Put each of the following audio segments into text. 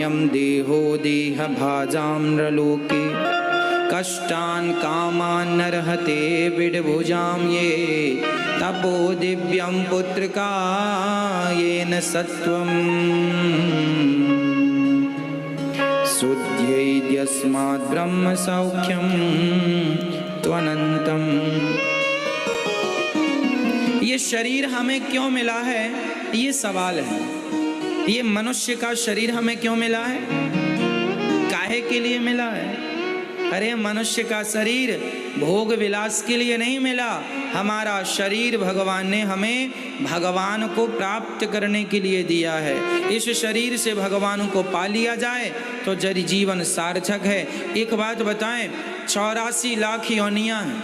अयम देहो देह भाजां नृलोके कष्टान् कामान् नरहते विडभुजां ये तपो दिव्यं पुत्रकायेन सत्वम् शुद्ध्यैद्यस्मात् ब्रह्म सौख्यं त्वनन्तम्। ये शरीर हमें क्यों मिला है, ये सवाल है। ये मनुष्य का शरीर हमें क्यों मिला है, काहे के लिए मिला है? अरे मनुष्य का शरीर भोग विलास के लिए नहीं मिला। हमारा शरीर भगवान ने हमें भगवान को प्राप्त करने के लिए दिया है। इस शरीर से भगवान को पा लिया जाए तो जरी जीवन सार्थक है। एक बात बताएं, 84 लाख योनियां हैं,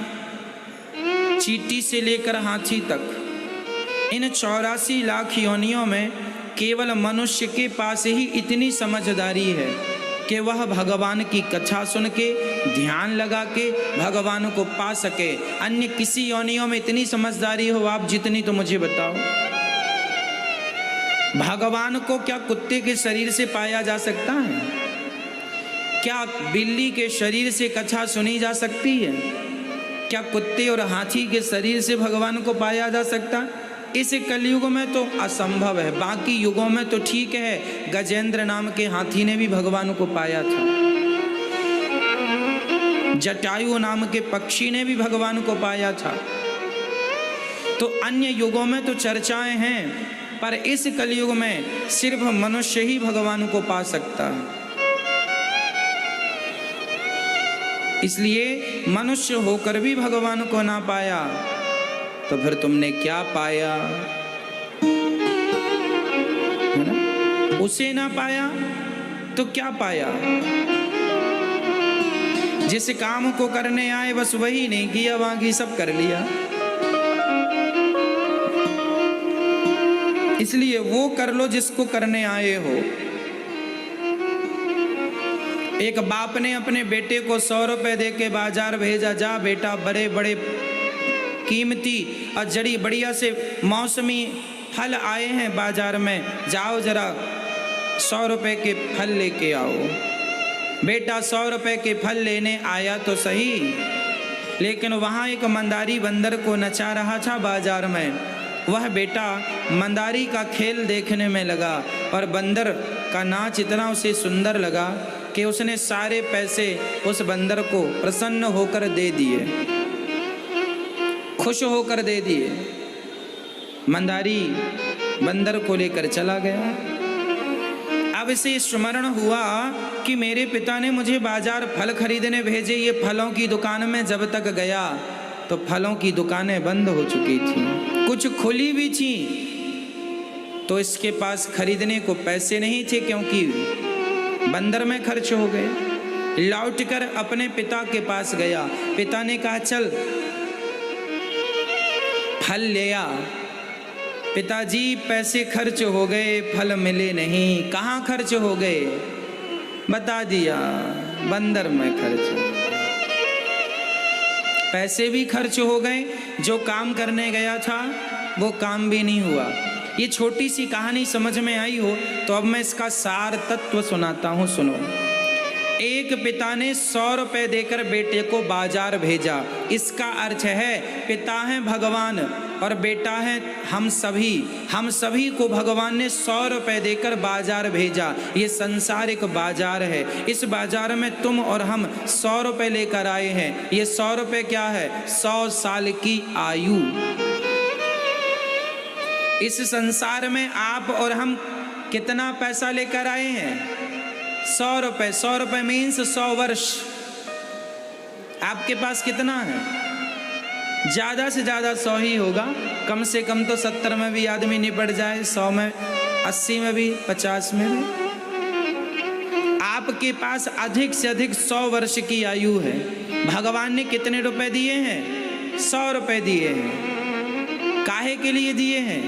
चींटी से लेकर हाथी तक। इन 84 लाख योनियों में केवल मनुष्य के पास ही इतनी समझदारी है कि वह भगवान की कथा सुन के ध्यान लगा के भगवान को पा सके। अन्य किसी योनियों में इतनी समझदारी हो आप जितनी, तो मुझे बताओ। भगवान को क्या कुत्ते के शरीर से पाया जा सकता है? क्या बिल्ली के शरीर से कथा सुनी जा सकती है? क्या कुत्ते और हाथी के शरीर से भगवान को पाया जा सकता है? इस कलयुग में तो असंभव है। बाकी युगों में तो ठीक है, गजेंद्र नाम के हाथी ने भी भगवान को पाया था, जटायु नाम के पक्षी ने भी भगवान को पाया था। तो अन्य युगों में तो चर्चाएं हैं, पर इस कलयुग में सिर्फ मनुष्य ही भगवान को पा सकता है। इसलिए मनुष्य होकर भी भगवान को ना पाया तो फिर तुमने क्या पाया? उसे ना पाया तो क्या पाया? जिस काम को करने आए बस वही नहीं किया, बाकी सब कर लिया। इसलिए वो कर लो जिसको करने आए हो। एक बाप ने अपने बेटे को 100 रुपए दे के बाजार भेजा, जा बेटा बड़े बड़े कीमती और जड़ी बढ़िया से मौसमी फल आए हैं बाजार में, जाओ जरा 100 रुपए के फल लेके आओ। बेटा 100 रुपए के फल लेने आया तो सही, लेकिन वहाँ एक मंदारी बंदर को नचा रहा था बाजार में। वह बेटा मंदारी का खेल देखने में लगा और बंदर का नाच इतना उसे सुंदर लगा कि उसने सारे पैसे उस बंदर को प्रसन्न होकर दे दिए, खुश होकर दे दिए। मंदारी बंदर को लेकर चला गया। अब इसे स्मरण हुआ कि मेरे पिता ने मुझे बाजार फल खरीदने भेजे। ये फलों की दुकान में जब तक गया तो फलों की दुकानें बंद हो चुकी थी, कुछ खुली भी थी, तो इसके पास खरीदने को पैसे नहीं थे क्योंकि बंदर में खर्च हो गए। लौटकर अपने पिता के पास गया। पिता ने कहा चल फल ले आ। पिताजी पैसे खर्च हो गए, फल मिले नहीं। कहाँ खर्च हो गए? बता दिया, बंदर में खर्च। पैसे भी खर्च हो गए, जो काम करने गया था वो काम भी नहीं हुआ। ये छोटी सी कहानी समझ में आई हो तो अब मैं इसका सार तत्व सुनाता हूँ, सुनो। एक पिता ने 100 रुपए देकर बेटे को बाजार भेजा। इसका अर्थ है पिता है भगवान और बेटा है हम सभी को भगवान ने 100 रुपए देकर बाजार भेजा। ये संसार एक बाजार है। इस बाजार में तुम और हम 100 रुपए लेकर आए हैं। ये 100 रुपए क्या है? 100 साल की आयु। इस संसार में आप और हम कितना पैसा लेकर आए हैं? 100 रुपए। 100 रुपए मीन्स 100 वर्ष। आपके पास कितना है? ज़्यादा से ज़्यादा 100 ही होगा। कम से कम तो 70 में भी आदमी निपट जाए, 100 में, 80 में भी, 50 में भी। आपके पास अधिक से अधिक 100 वर्ष की आयु है। भगवान ने कितने रुपए दिए हैं? 100 रुपए दिए हैं। काहे के लिए दिए हैं?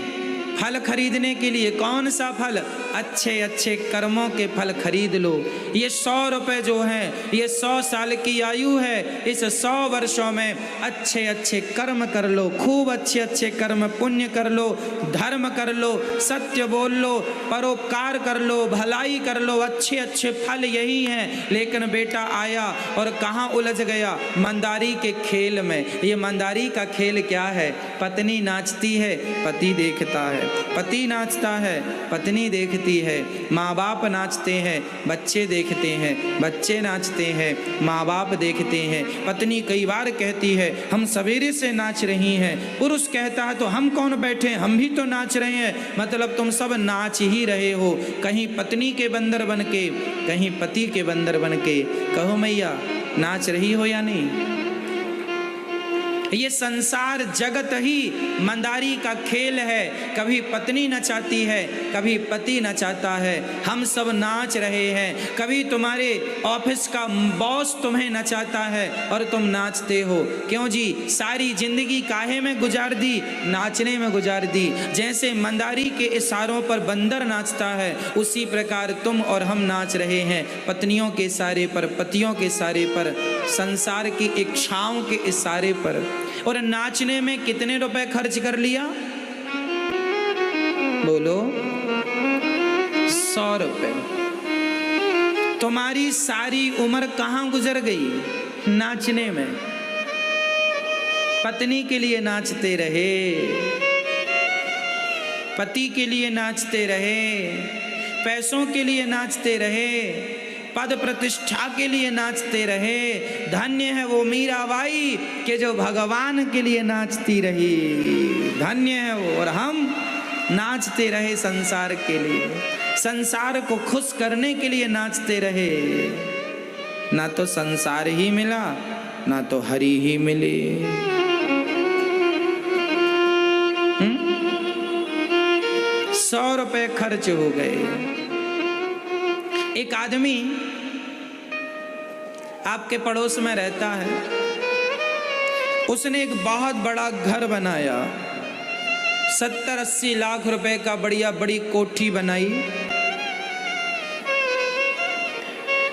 फल खरीदने के लिए। कौन सा फल? अच्छे अच्छे कर्मों के फल खरीद लो। ये 100 रुपए जो हैं, ये 100 साल की आयु है। इस 100 वर्षों में अच्छे अच्छे कर्म कर लो, खूब अच्छे अच्छे कर्म पुण्य कर लो, धर्म कर लो, सत्य बोल लो, परोपकार कर लो, भलाई कर लो, अच्छे अच्छे फल यही हैं। लेकिन बेटा आया और कहाँ उलझ गया? मंदारी के खेल में। ये मंदारी का खेल क्या है? पत्नी नाचती है, पति देखता है, पति नाचता है, पत्नी देखती है, माँ बाप नाचते हैं, बच्चे देखते हैं, बच्चे नाचते हैं, माँ बाप देखते हैं। पत्नी कई बार कहती है हम सवेरे से नाच रही हैं। पुरुष कहता है तो हम कौन बैठे, हम भी तो नाच रहे हैं। मतलब तुम सब नाच ही रहे हो, कहीं पत्नी के बंदर बन के, कहीं पति के बंदर बन के। कहो मैया, नाच रही हो या नहीं? ये संसार जगत ही मंदारी का खेल है। कभी पत्नी नचाती है, कभी पति नचाता है, हम सब नाच रहे हैं। कभी तुम्हारे ऑफिस का बॉस तुम्हें नचाता है और तुम नाचते हो। क्यों जी? सारी जिंदगी काहे में गुजार दी? नाचने में गुजार दी। जैसे मंदारी के इशारों पर बंदर नाचता है, उसी प्रकार तुम और हम नाच रहे हैं, पत्नियों के इशारे पर, पतियों के इशारे पर, संसार की इच्छाओं के इशारे पर। और नाचने में कितने रुपए खर्च कर लिया? बोलो। 100 रुपए। तुम्हारी सारी उम्र कहाँ गुजर गई? नाचने में। पत्नी के लिए नाचते रहे, पति के लिए नाचते रहे, पैसों के लिए नाचते रहे, पद प्रतिष्ठा के लिए नाचते रहे। धन्य है वो मीराबाई कि जो भगवान के लिए नाचती रही। धन्य है वो। और हम नाचते रहे संसार के लिए, संसार को खुश करने के लिए नाचते रहे। ना तो संसार ही मिला, ना तो हरि ही मिले। 100 रुपए खर्च हो गए। एक आदमी आपके पड़ोस में रहता है, उसने एक बहुत बड़ा घर बनाया, 70-80 लाख रुपए का बढ़िया बड़ी कोठी बनाई।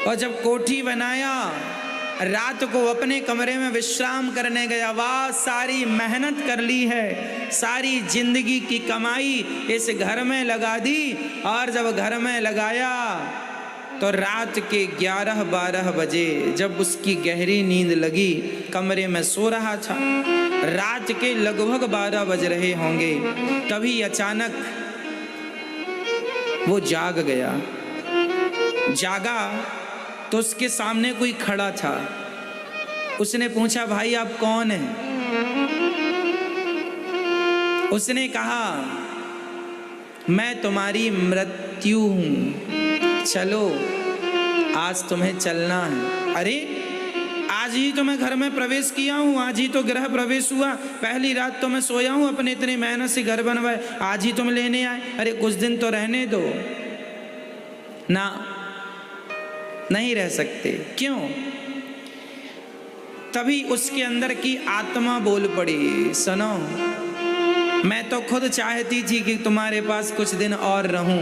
और जब कोठी बनाया, रात को अपने कमरे में विश्राम करने गया। वाह, सारी मेहनत कर ली है, सारी जिंदगी की कमाई इस घर में लगा दी। और जब घर में लगाया तो रात के 11-12 बजे जब उसकी गहरी नींद लगी, कमरे में सो रहा था, रात के लगभग 12 बज रहे होंगे, तभी अचानक वो जाग गया। जागा तो उसके सामने कोई खड़ा था। उसने पूछा, भाई आप कौन हैं? उसने कहा, मैं तुम्हारी मृत्यु हूं, चलो आज तुम्हें चलना है। अरे आज ही तो मैं घर में प्रवेश किया हूँ, आज ही तो गृह प्रवेश हुआ, पहली रात तो मैं सोया हूँ, अपने इतनी मेहनत से घर बनवाए, आज ही तुम लेने आए। अरे कुछ दिन तो रहने दो ना, नहीं रह सकते। क्यों? तभी उसके अंदर की आत्मा बोल पड़ी, सुनो, मैं तो खुद चाहती थी कि तुम्हारे पास कुछ दिन और रहूं,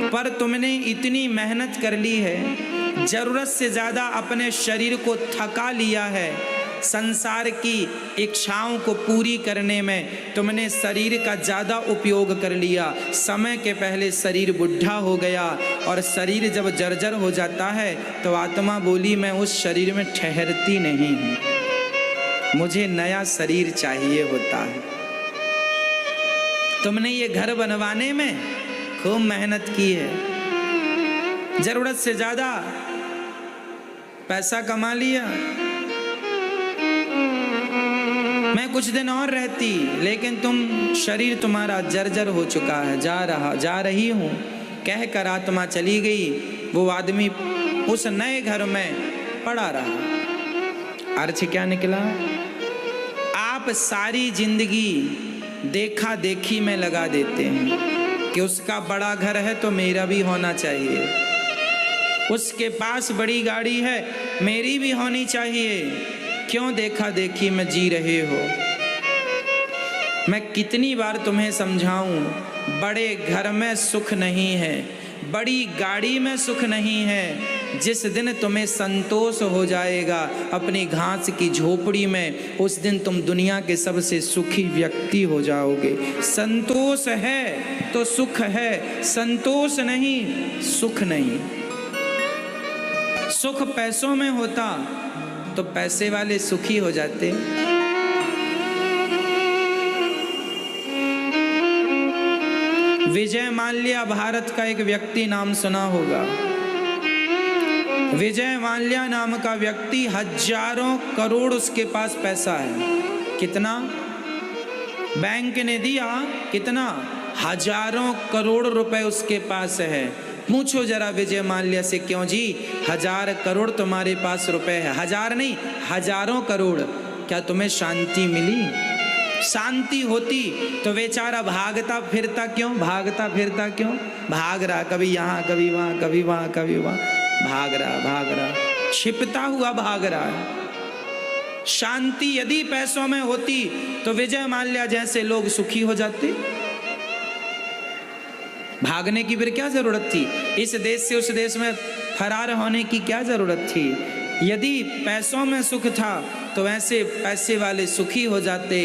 पर तुमने इतनी मेहनत कर ली है, जरूरत से ज्यादा अपने शरीर को थका लिया है, संसार की इच्छाओं को पूरी करने में तुमने शरीर का ज़्यादा उपयोग कर लिया। समय के पहले शरीर बुढ़ा हो गया, और शरीर जब जर्जर हो जाता है तो आत्मा बोली, मैं उस शरीर में ठहरती नहीं हूँ, मुझे नया शरीर चाहिए होता है। तुमने ये घर बनवाने में खूब मेहनत की है, जरूरत से ज़्यादा पैसा कमा लिया, मैं कुछ दिन और रहती, लेकिन तुम शरीर तुम्हारा जर्जर हो चुका है, जा रही हूँ कहकर आत्मा चली गई। वो आदमी उस नए घर में पड़ा रहा। अर्थ क्या निकला? आप सारी जिंदगी देखा देखी में लगा देते हैं कि उसका बड़ा घर है तो मेरा भी होना चाहिए, उसके पास बड़ी गाड़ी है मेरी भी होनी चाहिए। क्यों देखा देखी में जी रहे हो? मैं कितनी बार तुम्हें समझाऊं, बड़े घर में सुख नहीं है, बड़ी गाड़ी में सुख नहीं है। जिस दिन तुम्हें संतोष हो जाएगा अपनी घास की झोपड़ी में, उस दिन तुम दुनिया के सबसे सुखी व्यक्ति हो जाओगे। संतोष है तो सुख है, संतोष नहीं सुख नहीं। सुख पैसों में होता तो पैसे वाले सुखी हो जाते। विजय माल्या भारत का एक व्यक्ति नाम सुना होगा। विजय माल्या नाम का व्यक्ति, हजारों करोड़ उसके पास पैसा है। कितना बैंक ने दिया, कितना, हजारों करोड़ रुपए उसके पास है। पूछो जरा विजय माल्या से, क्यों जी 1000 करोड़ तुम्हारे पास रुपए है? 1000 नहीं, हजारों करोड़। क्या तुम्हें शांति मिली? शांति होती तो बेचारा भागता फिरता क्यों? भागता फिरता क्यों? भाग रहा, कभी यहाँ कभी वहाँ, कभी वहाँ कभी वहाँ, भाग रहा, छिपता हुआ भाग रहा है। शांति यदि पैसों में होती तो विजय माल्या जैसे लोग सुखी हो जाते। भागने की फिर क्या जरूरत थी? इस देश से उस देश में फरार होने की क्या जरूरत थी? यदि पैसों में सुख था तो ऐसे पैसे वाले सुखी हो जाते।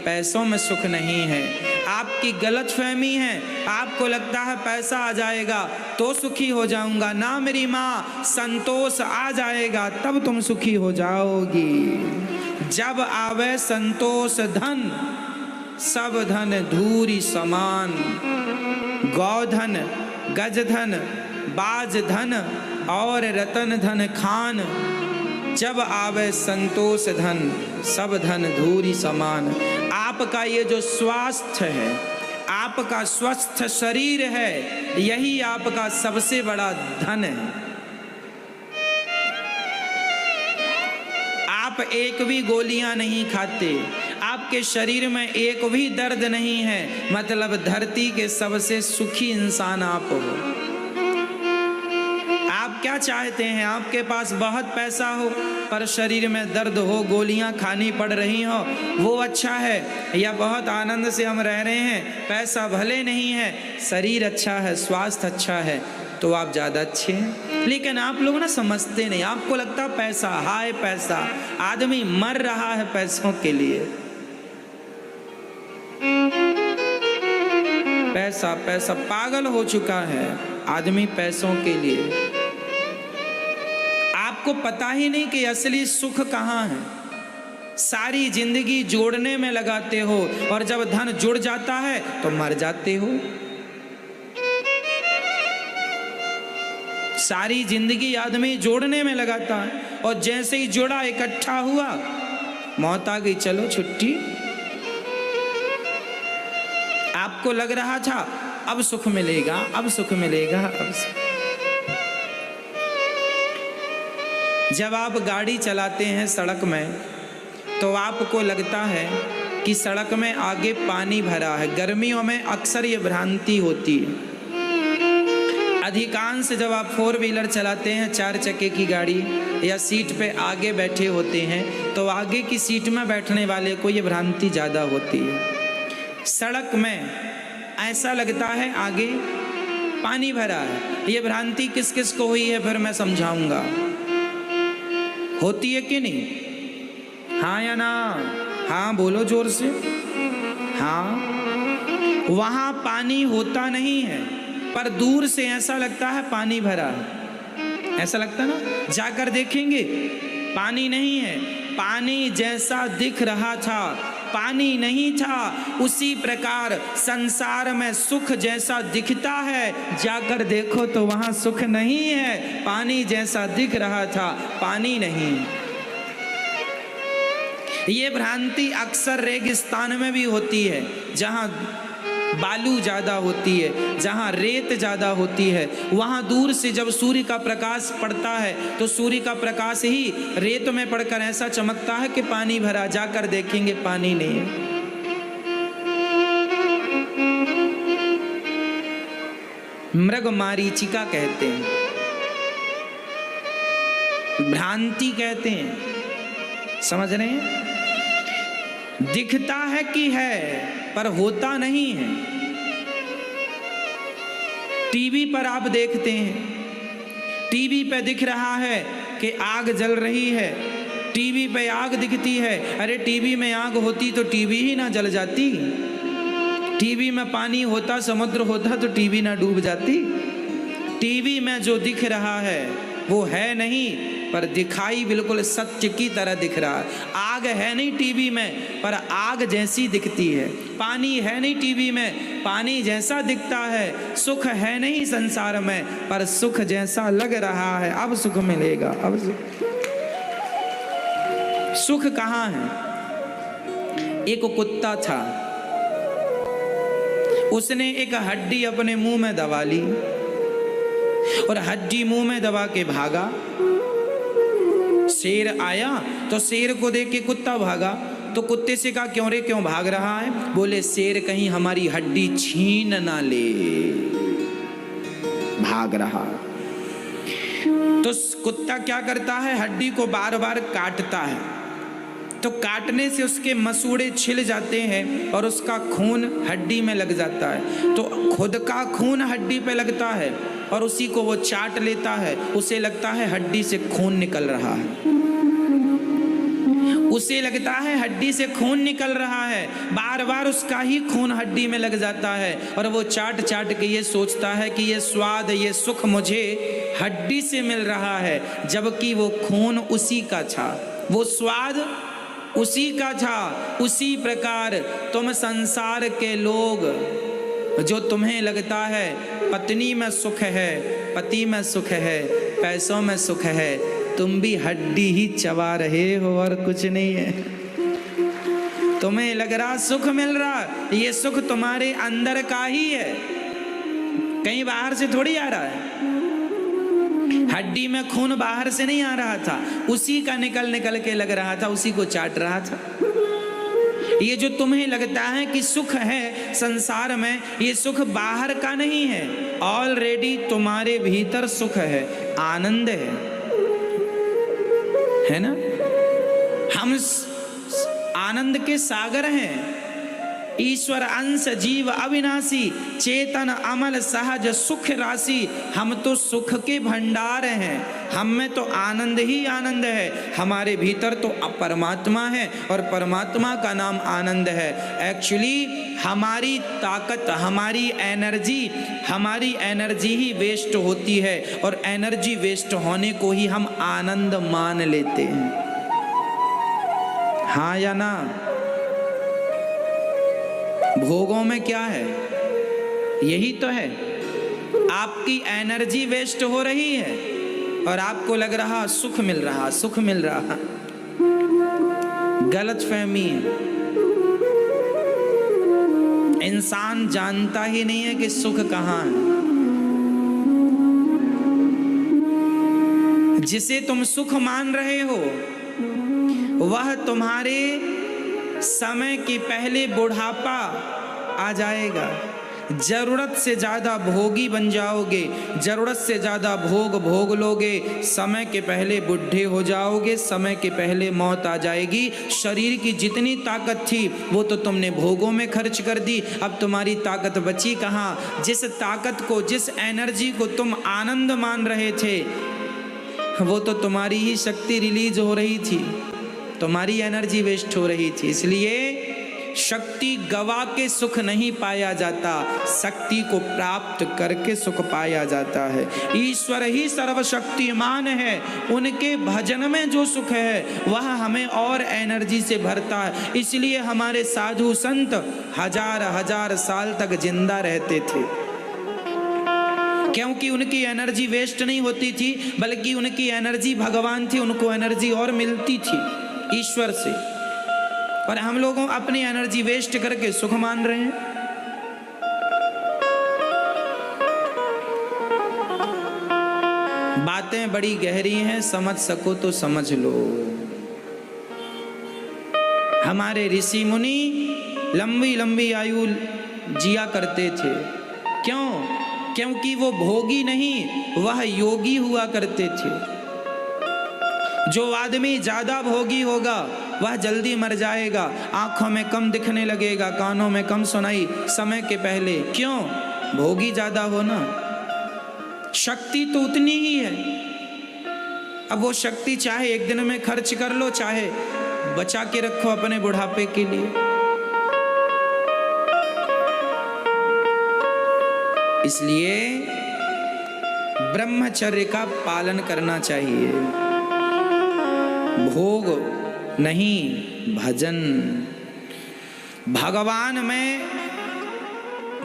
पैसों में सुख नहीं है, आपकी गलत फहमी है। आपको लगता है पैसा आ जाएगा तो सुखी हो जाऊंगा। ना मेरी माँ, संतोष आ जाएगा तब तुम सुखी हो जाओगी। जब आवे संतोष धन, सब धन धूरी समान। गौधन, गजधन, बाज धन और रतन धन खान। जब आवे संतोष धन, सब धन धूरी समान। आपका ये जो स्वास्थ्य है, आपका स्वस्थ शरीर है, यही आपका सबसे बड़ा धन है। आप एक भी गोलियां नहीं खाते, आपके शरीर में एक भी दर्द नहीं है, मतलब धरती के सबसे सुखी इंसान आप हो। आप क्या चाहते हैं? आपके पास बहुत पैसा हो पर शरीर में दर्द हो, गोलियां खानी पड़ रही हो, वो अच्छा है? या बहुत आनंद से हम रह रहे हैं, पैसा भले नहीं है, शरीर अच्छा है, स्वास्थ्य अच्छा है, तो आप ज़्यादा अच्छे हैं। लेकिन आप लोग ना समझते नहीं। आपको लगता पैसा, हाय पैसा, आदमी मर रहा है पैसों के लिए। पैसा पैसा, पागल हो चुका है आदमी पैसों के लिए। आपको पता ही नहीं कि असली सुख कहाँ है। सारी जिंदगी जोड़ने में लगाते हो और जब धन जुड़ जाता है तो मर जाते हो। सारी जिंदगी आदमी जोड़ने में लगाता है और जैसे ही जोड़ा, इकट्ठा हुआ, मौत आ गई, चलो छुट्टी। आपको लग रहा था अब सुख मिलेगा, अब सुख मिलेगा, अब सुख। जब आप गाड़ी चलाते हैं सड़क में तो आपको लगता है कि सड़क में आगे पानी भरा है। गर्मियों में अक्सर ये भ्रांति होती है। अधिकांश जब आप 4 व्हीलर चलाते हैं, 4 चक्के की गाड़ी, या सीट पे आगे बैठे होते हैं तो आगे की सीट में बैठने वाले को ये भ्रांति ज़्यादा होती है। सड़क में ऐसा लगता है आगे पानी भरा है। ये भ्रांति किस किस को हुई है फिर मैं समझाऊंगा। होती है कि नहीं? हाँ या ना? हाँ बोलो जोर से। हाँ, वहाँ पानी होता नहीं है पर दूर से ऐसा लगता है पानी भरा है। ऐसा लगता ना? जाकर देखेंगे पानी नहीं है। पानी जैसा दिख रहा था पानी नहीं था, उसी प्रकार संसार में सुख जैसा दिखता है, जाकर देखो तो वहाँ सुख नहीं है। पानी जैसा दिख रहा था पानी नहीं। ये भ्रांति अक्सर रेगिस्तान में भी होती है, जहाँ बालू ज़्यादा होती है, जहाँ रेत ज़्यादा होती है। वहाँ दूर से जब सूर्य का प्रकाश पड़ता है तो सूर्य का प्रकाश ही रेत में पड़कर ऐसा चमकता है कि पानी भरा, जाकर देखेंगे पानी नहीं है। मृग मारीचिका कहते हैं, भ्रांति कहते हैं। समझ रहे हैं? दिखता है कि है पर होता नहीं है। टीवी पर आप देखते हैं, टीवी पे दिख रहा है कि आग जल रही है, टीवी पे आग दिखती है। अरे टीवी में आग होती तो टीवी ही ना जल जाती, टीवी में पानी होता, समुद्र होता तो टीवी ना डूब जाती। टीवी में जो दिख रहा है वो है नहीं, पर दिखाई बिल्कुल सत्य की तरह दिख रहा है। आग है नहीं टीवी में, पर आग जैसी दिखती है। पानी है नहीं टीवी में, पानी जैसा दिखता है। सुख है नहीं संसार में, पर सुख जैसा लग रहा है। अब सुख मिलेगा, अब सुख कहाँ है? एक कुत्ता था, उसने एक हड्डी अपने मुंह में दबा ली और हड्डी मुंह में दबा के भागा। शेर आया तो शेर को देख के कुत्ता भागा, तो कुत्ते से कहा क्यों रे, क्यों भाग रहा है? बोले शेर कहीं हमारी हड्डी छीन ना ले, भाग रहा। तो कुत्ता क्या करता है, हड्डी को बार बार काटता है, तो काटने से उसके मसूड़े छिल जाते हैं और उसका खून हड्डी में लग जाता है। तो खुद का खून हड्डी पे लगता है और उसी को वो चाट लेता है। उसे लगता है हड्डी से खून निकल रहा है, उसे लगता है हड्डी से खून निकल रहा है। बार बार उसका ही खून हड्डी में लग जाता है और वो चाट चाट के ये सोचता है कि ये स्वाद, ये सुख मुझे हड्डी से मिल रहा है, जबकि वो खून उसी का था, वो स्वाद उसी का था। उसी प्रकार तुम संसार के लोग, जो तुम्हें लगता है पत्नी में सुख है, पति में सुख है, पैसों में सुख है, तुम भी हड्डी ही चबा रहे हो और कुछ नहीं है। तुम्हें लग रहा सुख मिल रहा, ये सुख तुम्हारे अंदर का ही है, कहीं बाहर से थोड़ी आ रहा है। हड्डी में खून बाहर से नहीं आ रहा था, उसी का निकल निकल के लग रहा था, उसी को चाट रहा था। ये जो तुम्हें लगता है कि सुख है संसार में, ये सुख बाहर का नहीं है, ऑलरेडी तुम्हारे भीतर सुख है, आनंद है ना? हम आनंद के सागर हैं। ईश्वर अंश जीव अविनाशी, चेतन अमल सहज सुख राशि। हम तो सुख के भंडार हैं, हम में तो आनंद ही आनंद है। हमारे भीतर तो परमात्मा है और परमात्मा का नाम आनंद है। एक्चुअली हमारी ताकत, हमारी एनर्जी ही वेस्ट होती है और एनर्जी वेस्ट होने को ही हम आनंद मान लेते हैं। हाँ या ना? भोगों में क्या है? यही तो है, आपकी एनर्जी वेस्ट हो रही है और आपको लग रहा सुख मिल रहा, सुख मिल रहा। गलतफहमी है। इंसान जानता ही नहीं है कि सुख कहाँ है। जिसे तुम सुख मान रहे हो वह तुम्हारे समय के पहले बुढ़ापा आ जाएगा। जरूरत से ज्यादा भोगी बन जाओगे, जरूरत से ज्यादा भोग लोगे, समय के पहले बुढ़े हो जाओगे, समय के पहले मौत आ जाएगी। शरीर की जितनी ताकत थी वो तो तुमने भोगों में खर्च कर दी, अब तुम्हारी ताकत बची कहाँ? जिस ताकत को, जिस एनर्जी को तुम आनंद मान रहे थे, वो तो तुम्हारी ही शक्ति रिलीज हो रही थी, तुम्हारी एनर्जी वेस्ट हो रही थी। इसलिए शक्ति गवा के सुख नहीं पाया जाता, शक्ति को प्राप्त करके सुख पाया जाता है। ईश्वर ही सर्वशक्तिमान है, उनके भजन में जो सुख है वह हमें और एनर्जी से भरता है। इसलिए हमारे साधु संत हजार हजार साल तक जिंदा रहते थे, क्योंकि उनकी एनर्जी वेस्ट नहीं होती थी, बल्कि उनकी एनर्जी भगवान थी, उनको एनर्जी और मिलती थी ईश्वर से। और हम लोगों अपनी एनर्जी वेस्ट करके सुख मान रहे हैं। बातें बड़ी गहरी हैं, समझ सको तो समझ लो। हमारे ऋषि मुनि लंबी लंबी आयु जिया करते थे। क्यों? क्योंकि वो भोगी नहीं, वह योगी हुआ करते थे। जो आदमी ज्यादा भोगी होगा वह जल्दी मर जाएगा, आंखों में कम दिखने लगेगा, कानों में कम सुनाई समय के पहले। क्यों? भोगी ज्यादा हो ना। शक्ति तो उतनी ही है। अब वो शक्ति चाहे एक दिन में खर्च कर लो, चाहे बचा के रखो अपने बुढ़ापे के लिए। इसलिए ब्रह्मचर्य का पालन करना चाहिए। भोग नहीं, भजन।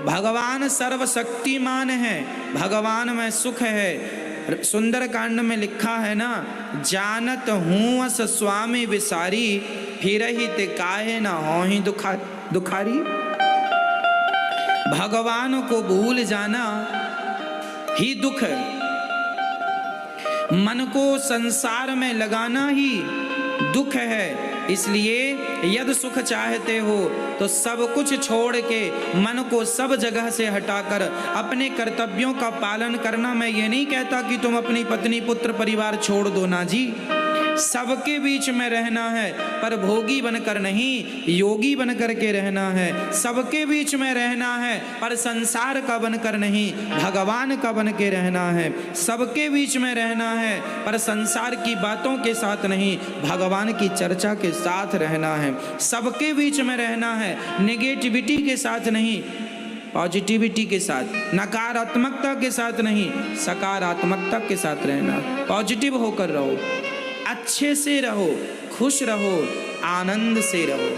भगवान सर्वशक्तिमान है, भगवान में सुख है। सुंदर कांड में लिखा है ना, जानत हूँ अस स्वामी विसारी, फिर ही ते काहे ना हो ही दुखारी। भगवान को भूल जाना ही दुख है, मन को संसार में लगाना ही दुख है। इसलिए यदि सुख चाहते हो तो सब कुछ छोड़ के मन को सब जगह से हटाकर अपने कर्तव्यों का पालन करना। मैं ये नहीं कहता कि तुम अपनी पत्नी पुत्र परिवार छोड़ दो ना जी, सबके बीच में रहना है, पर भोगी बनकर नहीं, योगी बनकर के रहना है। सबके बीच में रहना है, पर संसार का बनकर नहीं, भगवान का बन के रहना है। सबके बीच में रहना है, पर संसार की बातों के साथ नहीं, भगवान की चर्चा के साथ रहना है। सबके बीच में रहना है, नेगेटिविटी के साथ नहीं, पॉजिटिविटी के साथ। नकारात्मकता के साथ नहीं, सकारात्मकता के साथ रहना। पॉजिटिव होकर रहो, अच्छे से रहो, खुश रहो, आनंद से रहो।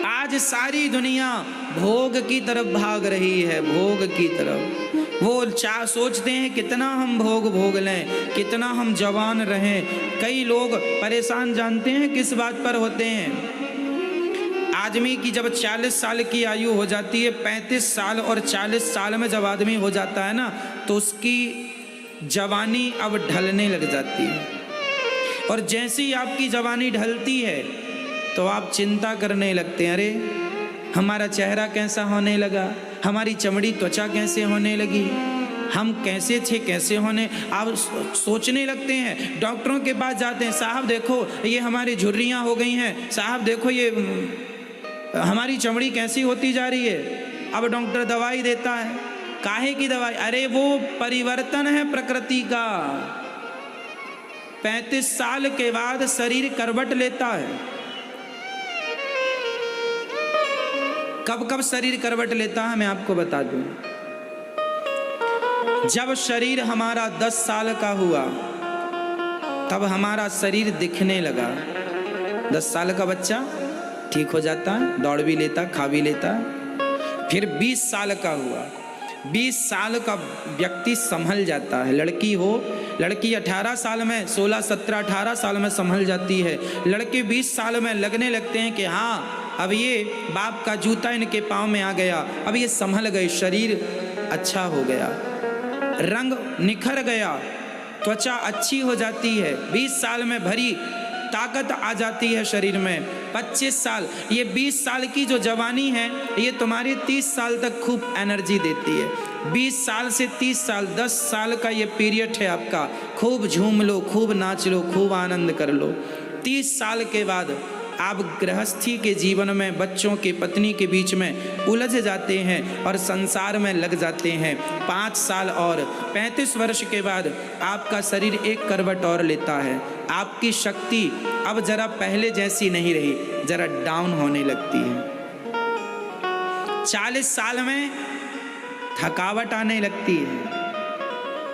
आज सारी दुनिया भोग की तरफ भाग रही है, भोग की तरफ। वो सोचते हैं कितना हम भोग लें, कितना हम जवान रहें। कई लोग परेशान जानते हैं किस बात पर होते हैं? आदमी की जब 40 साल की आयु हो जाती है, 35 साल और 40 साल में जब आदमी हो जाता है ना, तो उसकी जवानी अब ढलने लग जाती है। और जैसे ही आपकी जवानी ढलती है तो आप चिंता करने लगते हैं, अरे हमारा चेहरा कैसा होने लगा, हमारी चमड़ी त्वचा कैसे होने लगी, हम कैसे थे कैसे होने। आप सोचने लगते हैं, डॉक्टरों के पास जाते हैं, साहब देखो ये हमारी झुर्रियाँ हो गई हैं, साहब देखो ये हमारी चमड़ी कैसी होती जा रही है। अब डॉक्टर दवाई देता है, काहे की दवाई? अरे वो परिवर्तन है प्रकृति का। 35 साल के बाद शरीर करवट लेता है। कब कब शरीर करवट लेता है मैं आपको बता दूं। जब शरीर हमारा 10 साल का हुआ तब हमारा शरीर दिखने लगा। 10 साल का बच्चा ठीक हो जाता है, दौड़ भी लेता, खा भी लेता। फिर 20 साल का हुआ, 20 साल का व्यक्ति संभल जाता है। लड़की हो, लड़की 18 साल में, 16, 17, 18 साल में संभल जाती है। लड़के 20 साल में लगने लगते हैं कि हाँ अब ये बाप का जूता इनके पाँव में आ गया, अब ये संभल गए, शरीर अच्छा हो गया, रंग निखर गया, त्वचा अच्छी हो जाती है। 20 साल में भरी ताकत आ जाती है शरीर में। 25 साल, ये 20 साल की जो जवानी है ये तुम्हारी 30 साल तक खूब एनर्जी देती है। 20 साल से 30 साल, 10 साल का ये पीरियड है आपका। खूब झूम लो, खूब नाच लो, खूब आनंद कर लो। 30 साल के बाद आप गृहस्थी के जीवन में बच्चों के, पत्नी के बीच में उलझ जाते हैं और संसार में लग जाते हैं। 5 साल और 35 वर्ष के बाद आपका शरीर एक करवट और लेता है। आपकी शक्ति अब जरा पहले जैसी नहीं रही, जरा डाउन होने लगती है। 40 साल में थकावट आने लगती है।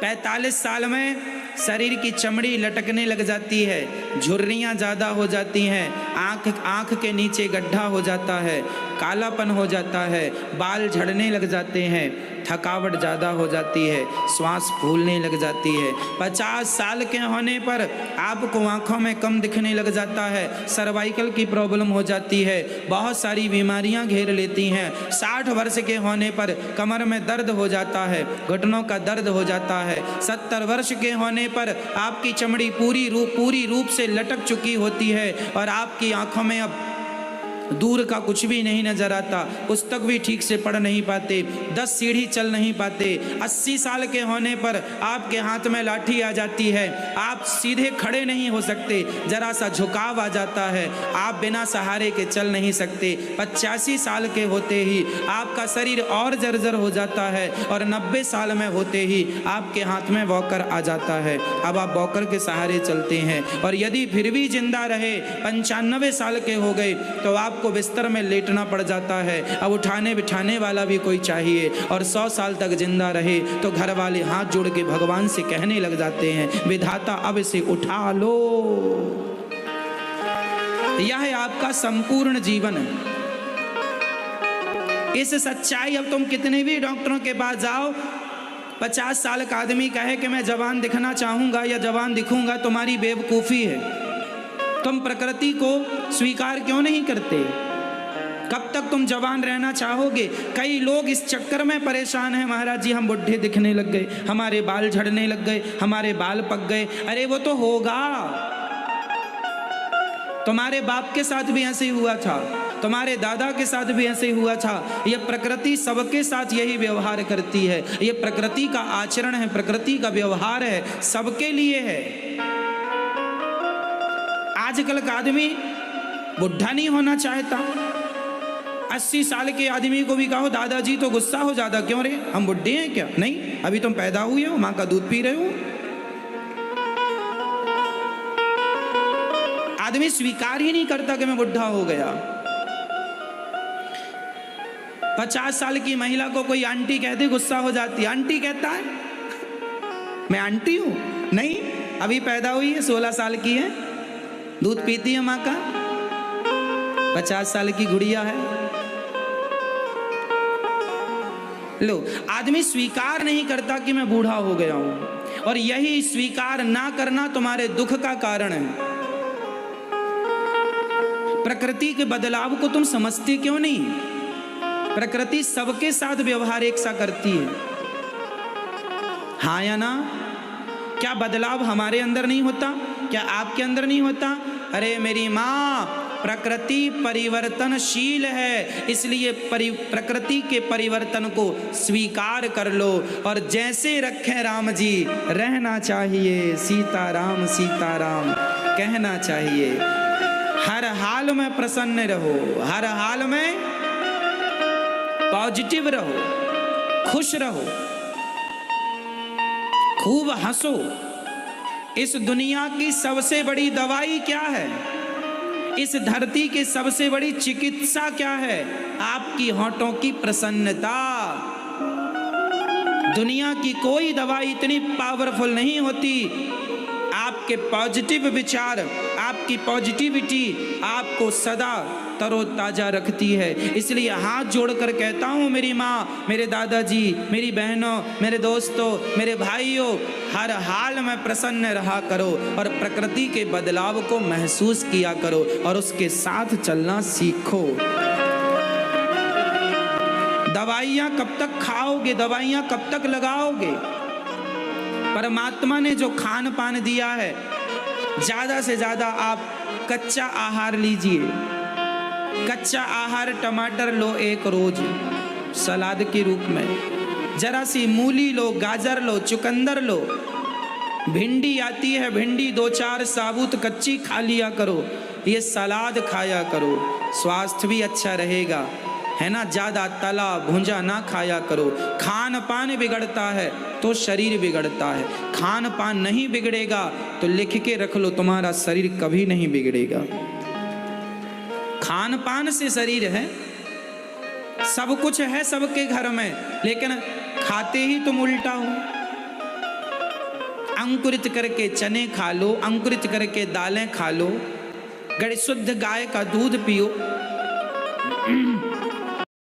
45 साल में शरीर की चमड़ी लटकने लग जाती है, झुर्रियाँ ज़्यादा हो जाती हैं, आँख के नीचे गड्ढा हो जाता है, कालापन हो जाता है, बाल झड़ने लग जाते हैं, थकावट ज़्यादा हो जाती है, श्वास फूलने लग जाती है। 50 साल के होने पर आपको आँखों में कम दिखने लग जाता है, सर्वाइकल की प्रॉब्लम हो जाती है, बहुत सारी बीमारियाँ घेर लेती हैं। 60 वर्ष के होने पर कमर में दर्द हो जाता है, घुटनों का दर्द हो जाता है। 70 वर्ष के होने पर आपकी चमड़ी पूरी रूप से लटक चुकी होती है और आपकी आँखों में अब दूर का कुछ भी नहीं नजर आता, पुस्तक भी ठीक से पढ़ नहीं पाते, 10 सीढ़ी चल नहीं पाते। 80 साल के होने पर आपके हाथ में लाठी आ जाती है, आप सीधे खड़े नहीं हो सकते, जरा सा झुकाव आ जाता है, आप बिना सहारे के चल नहीं सकते। 85 साल के होते ही आपका शरीर और जर्जर हो जाता है और 90 साल में होते ही आपके हाथ में वॉकर आ जाता है। अब आप वॉकर के सहारे चलते हैं और यदि फिर भी जिंदा रहे, 95 साल के हो गए, तो आपको बिस्तर में लेटना पड़ जाता है। अब उठाने बिठाने वाला भी कोई चाहिए और 100 साल तक जिंदा रहे तो घर वाले हाथ जोड़ के भगवान से कहने लग जाते हैं, विधाता अब इसे उठा लो। यह आपका संपूर्ण जीवन है। इस सच्चाई, अब तुम कितने भी डॉक्टरों के पास जाओ, 50 साल का आदमी कहे कि मैं जवान दिखना चाहूंगा या जवान दिखूंगा, तुम्हारी बेवकूफी है। तुम प्रकृति को स्वीकार क्यों नहीं करते? कब तक तुम जवान रहना चाहोगे? कई लोग इस चक्कर में परेशान हैं, महाराज जी हम बुढ़े दिखने लग गए, हमारे बाल झड़ने लग गए, हमारे बाल पक गए। अरे वो तो होगा, तुम्हारे बाप के साथ भी ऐसे ही हुआ था, तुम्हारे दादा के साथ भी ऐसे ही हुआ था। यह प्रकृति सबके साथ यही व्यवहार करती है, यह प्रकृति का आचरण है, प्रकृति का व्यवहार है, सबके लिए है। आजकल का आदमी बुढ़ा नहीं होना चाहता। 80 साल के आदमी को भी कहो दादाजी तो गुस्सा हो जाता, क्यों रे हम बुढ़े हैं क्या? नहीं, अभी तुम पैदा हुए हो, माँ का दूध पी रहे हो। आदमी स्वीकार ही नहीं करता कि मैं बुढ़ा हो गया। 50 साल की महिला को कोई आंटी कहते गुस्सा हो जाती। आंटी कहता है मैं आंटी हूं? नहीं, अभी पैदा हुई है, 16 साल की है, दूध पीती है माँ का, 50 साल की गुड़िया है। लो, आदमी स्वीकार नहीं करता कि मैं बूढ़ा हो गया हूं, और यही स्वीकार ना करना तुम्हारे दुख का कारण है। प्रकृति के बदलाव को तुम समझते क्यों नहीं? प्रकृति सबके साथ व्यवहार एक सा करती है, हाँ या ना? क्या बदलाव हमारे अंदर नहीं होता? क्या आपके अंदर नहीं होता? अरे मेरी माँ, प्रकृति परिवर्तनशील है, इसलिए प्रकृति के परिवर्तन को स्वीकार कर लो और जैसे रखे राम जी रहना चाहिए, सीताराम सीताराम कहना चाहिए। हर हाल में प्रसन्न रहो, हर हाल में पॉजिटिव रहो, खुश रहो, खूब हंसो। इस दुनिया की सबसे बड़ी दवाई क्या है? इस धरती की सबसे बड़ी चिकित्सा क्या है? आपकी होठों की प्रसन्नता। दुनिया की कोई दवाई इतनी पावरफुल नहीं होती। आपके पॉजिटिव विचार, आपकी पॉजिटिविटी आपको सदा तरोताजा रखती है। इसलिए हाथ जोड़कर कहता हूँ मेरी माँ, मेरे दादाजी, मेरी बहनों, मेरे दोस्तों, मेरे भाइयों, हर हाल में प्रसन्न रहा करो और प्रकृति के बदलाव को महसूस किया करो और उसके साथ चलना सीखो। दवाइयाँ कब तक खाओगे? दवाइयाँ कब तक लगाओगे? परमात्मा ने जो खान पान दिया है, ज्यादा से ज्यादा आप कच्चा आहार लीजिए। कच्चा आहार टमाटर लो एक रोज सलाद के रूप में, जरा सी मूली लो, गाजर लो, चुकंदर लो, भिंडी आती है, भिंडी 2-4 साबुत कच्ची खा लिया करो, ये सलाद खाया करो, स्वास्थ्य भी अच्छा रहेगा, है ना? ज्यादा तला भुंजा ना खाया करो। खान पान बिगड़ता है तो शरीर बिगड़ता है, खान पान नहीं बिगड़ेगा तो लिख के रख लो, तुम्हारा शरीर कभी नहीं बिगड़ेगा। खान पान से शरीर है, सब कुछ है सबके घर में, लेकिन खाते ही तुम उल्टा हो। अंकुरित करके चने खा लो, अंकुरित करके दालें खा लो, शुद्ध गाय का दूध पियो,